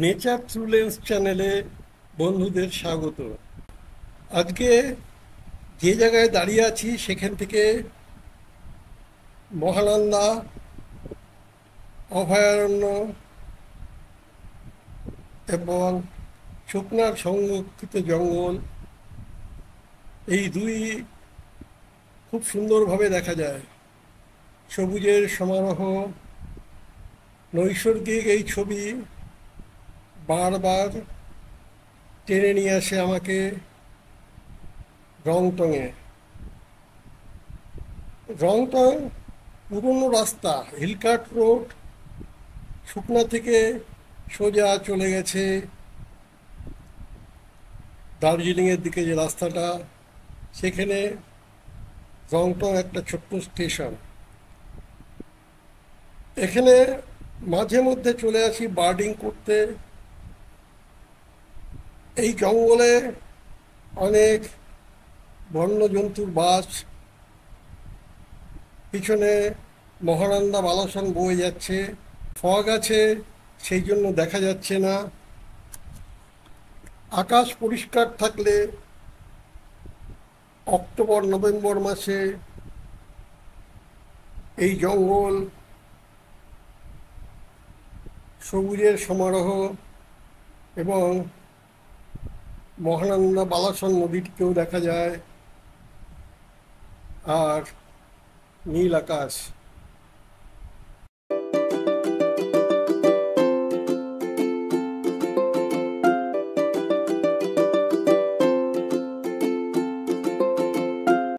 Nature through lens চ্যানেলে বন্ধুদের স্বাগত। আজকে যে জায়গায় দাঁড়িয়ে আছি সেখান থেকে মহানন্দা অভয়ারণ্য এবং শুকনার সংরক্ষিত জঙ্গল এই দুই খুব সুন্দরভাবে দেখা যায়। সবুজের সমারোহ, নৈসর্গিক এই ছবি বারবার টেনে নিয়ে আসে আমাকে রংটংয়ে। রংটং পুরনো রাস্তা, হিলকাট রোড, শুকনা থেকে সোজা চলে গেছে দার্জিলিংয়ের দিকে যে রাস্তাটা, সেখানে রংটং একটা ছোট্ট স্টেশন। এখানে মাঝে মধ্যে চলে আসি বার্ডিং করতে। এই জঙ্গলে অনেক বন্যজন্তুর বাস, পিছনে মহানন্দা বালাসন বয়ে যাচ্ছে। ফগ আছে, সেই জন্য দেখা যাচ্ছে না। আকাশ পরিষ্কার থাকলে অক্টোবর নভেম্বর মাসে এই জঙ্গল সবুজের সমারোহ এবং মহানন্দা বালাসন নদীটিকেও দেখা যায়, আর নীল আকাশ।